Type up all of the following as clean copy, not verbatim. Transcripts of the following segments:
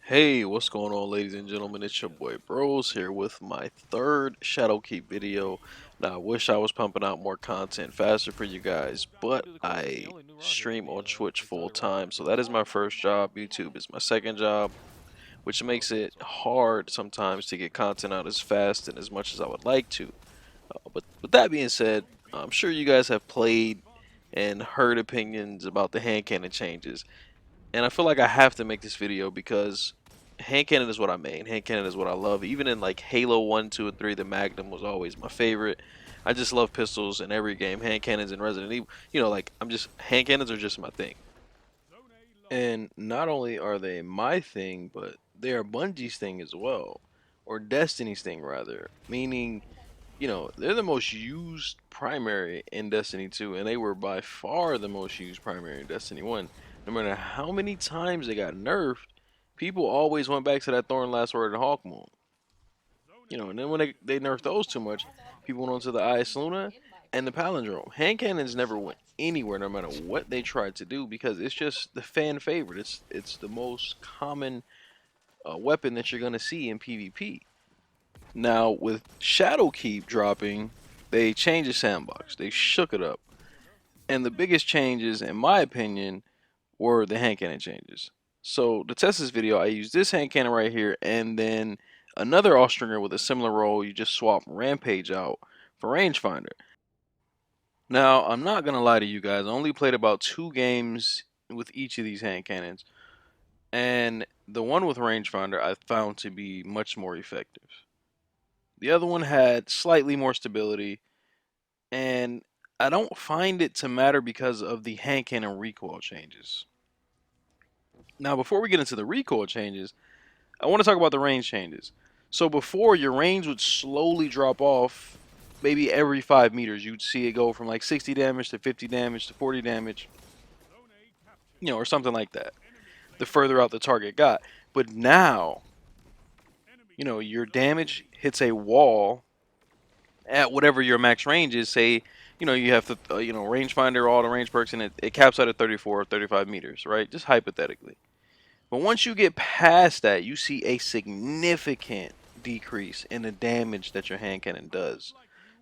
Hey, what's going on, ladies and gentlemen? It's your boy Bros here with my third Shadowkeep video. Now, I wish I was pumping out more content faster for you guys, but I stream on Twitch full time, so that is my first job. YouTube is my second job, which makes it hard sometimes to get content out as fast and as much as I would like to. But with that being said, I'm sure you guys have played and heard opinions about the hand cannon changes. And I feel like I have to make this video because hand cannon is what I made. Hand cannon is what I love. Even in like Halo 1, 2, and 3, the Magnum was always my favorite. I just love pistols in every game. Hand cannons in Resident Evil. Hand cannons are just my thing. And not only are they my thing, but they are Bungie's thing as well. Or Destiny's thing, rather. Meaning, they're the most used primary in Destiny 2, and they were by far the most used primary in Destiny 1. No matter how many times they got nerfed, people always went back to that Thorn Last Word and Hawkmoon. And then when they nerfed those too much, people went on to the IS Luna and the Palindrome. Hand cannons never went anywhere, no matter what they tried to do, because it's just the fan favorite. It's the most common weapon that you're gonna see in PvP. Now, with Shadowkeep dropping, they changed the sandbox. They shook it up. And the biggest changes, in my opinion, were the hand cannon changes. So, to test this video, I used this hand cannon right here, and then another Austringer with a similar role. You just swap Rampage out for Rangefinder. Now, I'm not going to lie to you guys. I only played about 2 games with each of these hand cannons. And the one with Rangefinder I found to be much more effective. The other one had slightly more stability, and I don't find it to matter because of the hand cannon recoil changes. Now, before we get into the recoil changes, I want to talk about the range changes. So before, your range would slowly drop off maybe every 5 meters. You'd see it go from like 60 damage to 50 damage to 40 damage, or something like that, the further out the target got. But now, your damage hits a wall at whatever your max range is. Say, you have the rangefinder, all the range perks, and it caps out at 34 or 35 meters, right? Just hypothetically. But once you get past that, you see a significant decrease in the damage that your hand cannon does.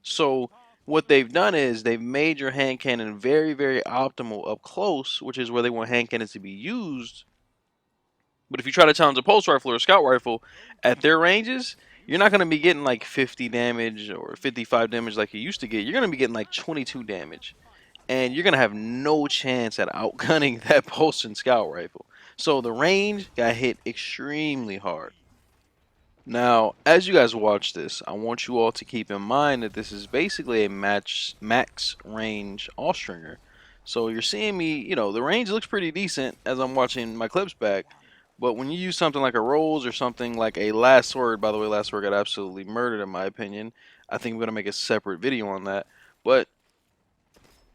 So what they've done is they've made your hand cannon very, very optimal up close, which is where they want hand cannons to be used. But if you try to challenge a pulse rifle or a scout rifle at their ranges, you're not going to be getting like 50 damage or 55 damage like you used to get. You're going to be getting like 22 damage. And you're going to have no chance at outgunning that pulse and scout rifle. So the range got hit extremely hard. Now, as you guys watch this, I want you all to keep in mind that this is basically a max range Austringer. So you're seeing me, the range looks pretty decent as I'm watching my clips back. But when you use something like a Rose or something like a Last Word, by the way, Last Word got absolutely murdered in my opinion. I think I'm going to make a separate video on that. But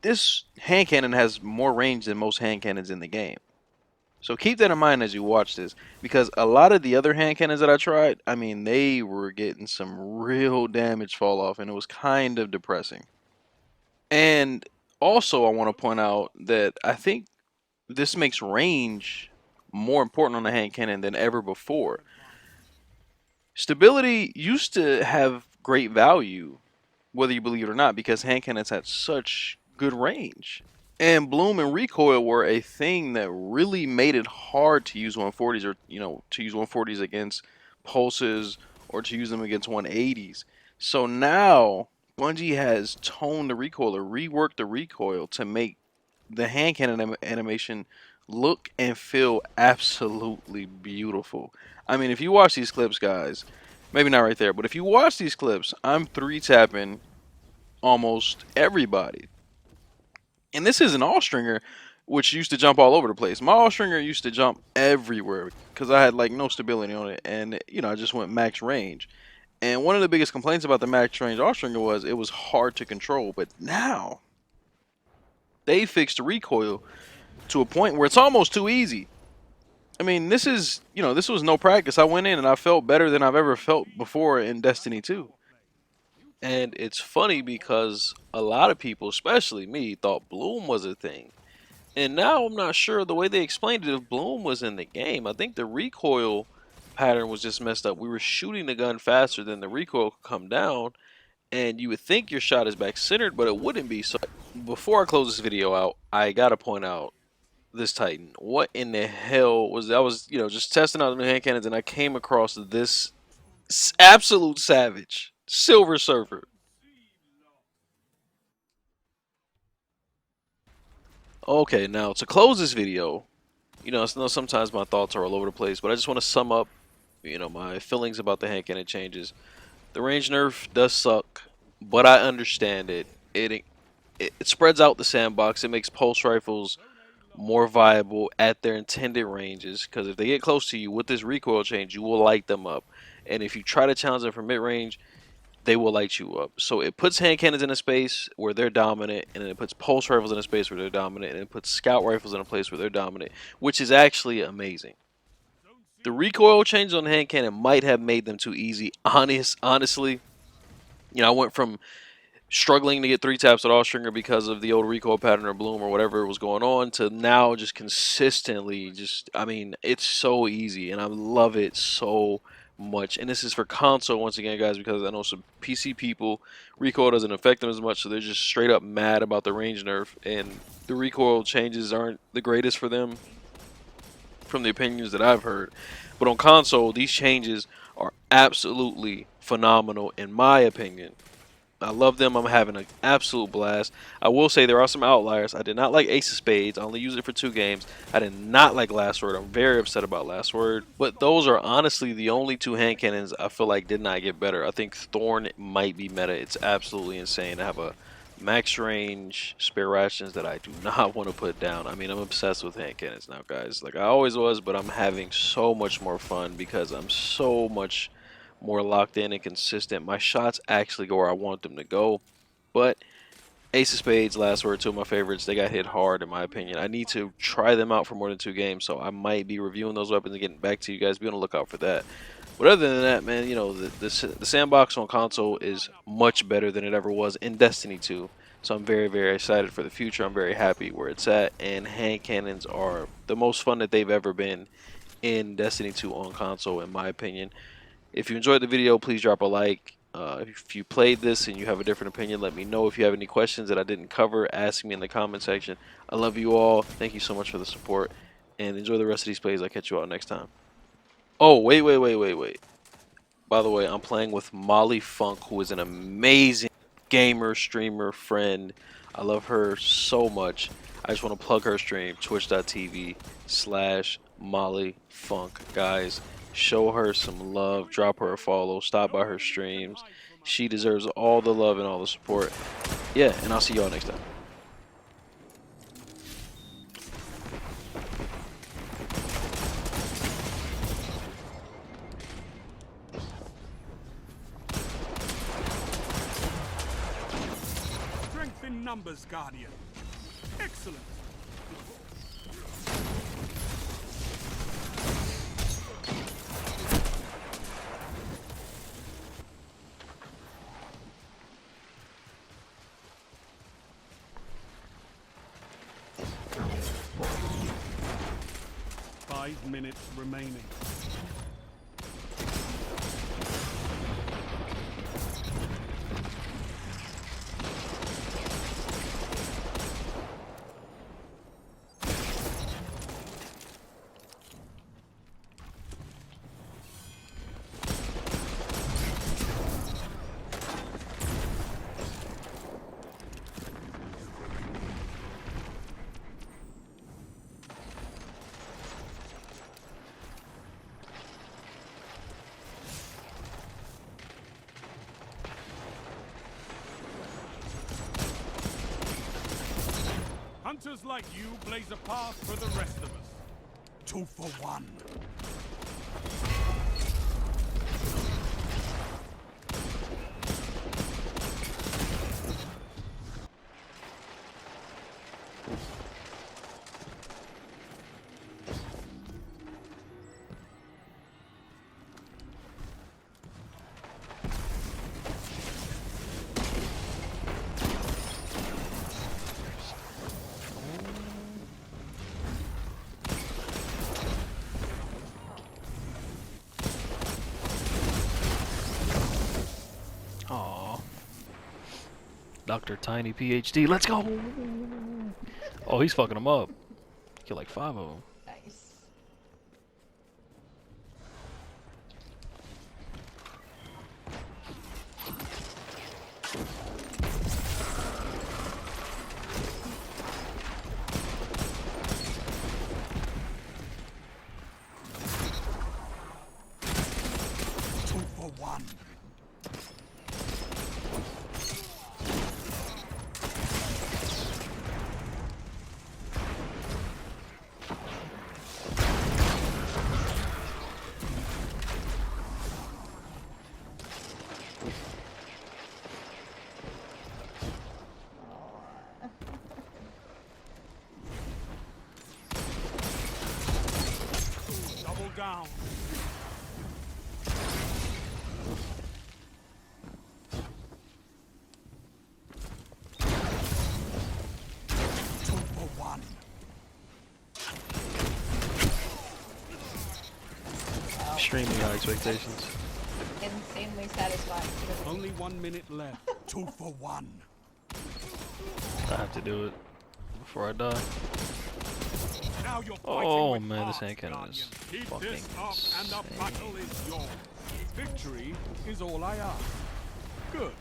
this hand cannon has more range than most hand cannons in the game. So keep that in mind as you watch this, because a lot of the other hand cannons that I tried, I mean, they were getting some real damage fall off, and it was kind of depressing. And also, I want to point out that I think this makes range more important on the hand cannon than ever before. Stability used to have great value, whether you believe it or not, because hand cannons had such good range. And bloom and recoil were a thing that really made it hard to use 140s, or to use 140s against pulses, or to use them against 180s. So now Bungie has toned the recoil or reworked the recoil to make the hand cannon animation look and feel absolutely beautiful. I mean, if you watch these clips, guys, maybe not right there, but if you watch these clips, I'm 3-tapping almost everybody. And this is an All-Stringer, which used to jump all over the place. My All-Stringer used to jump everywhere because I had like no stability on it, and I just went max range. And one of the biggest complaints about the max range All-Stringer was it was hard to control. But now they fixed the recoil to a point where it's almost too easy. I mean, this was no practice. I went in and I felt better than I've ever felt before in Destiny 2. And it's funny because a lot of people, especially me, thought bloom was a thing. And now I'm not sure the way they explained it if bloom was in the game. I think the recoil pattern was just messed up. We were shooting the gun faster than the recoil could come down, and you would think your shot is back centered, but it wouldn't be. So before I close this video out, I gotta point out this Titan. What in the hell was that? I was, just testing out the new hand cannons, and I came across this absolute savage Silver Surfer. Okay, now to close this video, sometimes my thoughts are all over the place, but I just want to sum up, my feelings about the hand cannon changes. The range nerf does suck, but I understand it. It spreads out the sandbox. It makes pulse rifles more viable at their intended ranges, because if they get close to you with this recoil change, you will light them up. And if you try to challenge them from mid range, they will light you up. So it puts hand cannons in a space where they're dominant, and then it puts pulse rifles in a space where they're dominant, and it puts scout rifles in a place where they're dominant, which is actually amazing. The recoil changes on the hand cannon might have made them too easy. Honestly, I went from struggling to get 3 taps at all stringer because of the old recoil pattern or bloom or whatever was going on, to now just consistently it's so easy, and I love it so much. And this is for console once again, guys, because I know some PC people recoil doesn't affect them as much, so they're just straight up mad about the range nerf, and the recoil changes aren't the greatest for them from the opinions that I've heard. But on console, these changes are absolutely phenomenal in my opinion. I love them. I'm having an absolute blast. I will say there are some outliers. I did not like Ace of Spades. I only used it for 2 games. I did not like Last Word. I'm very upset about Last Word. But those are honestly the only 2 hand cannons I feel like did not get better. I think Thorn might be meta. It's absolutely insane. I have a max range spare rations that I do not want to put down. I'm obsessed with hand cannons now, guys. Like I always was, but I'm having so much more fun because I'm so much more locked in and consistent. My shots actually go where I want them to go. But Ace of Spades, Last Word, 2 of my favorites. They got hit hard in my opinion. I need to try them out for more than 2 games, so I might be reviewing those weapons and getting back to you guys. Be on the lookout for that. But other than that, man, the sandbox on console is much better than it ever was in Destiny 2. So I'm very, very excited for the future. I'm very happy where it's at. And hand cannons are the most fun that they've ever been in Destiny 2 on console, in my opinion. If you enjoyed the video, please drop a like. If you played this and you have a different opinion, let me know. If you have any questions that I didn't cover, ask me in the comment section. I love you all. Thank you so much for the support. And enjoy the rest of these plays. I'll catch you all next time. Oh, wait. By the way, I'm playing with Molly Funk, who is an amazing gamer, streamer, friend. I love her so much. I just want to plug her stream, twitch.tv/Molly Funk. Guys, show her some love, drop her a follow, stop by her streams. She deserves all the love and all the support. Yeah, and I'll see y'all next time. Strength in numbers, Guardian. Excellent. Five minutes remaining. Hunters like you blaze a path for the rest of us. 2 for 1. Dr. Tiny PhD. Let's go. Oh, he's fucking them up. Kill like 5 of them. Nice. Two for one. Double down. Two for one. Extremely high expectations. Insanely satisfying. Only 1 minute left. Two for one. I have to do it before I die. Now you're fighting Oh with man, this heart, hand cannon is Guardian. Keep fucking this up and the insane. battle is yours. Victory is all I ask. Good.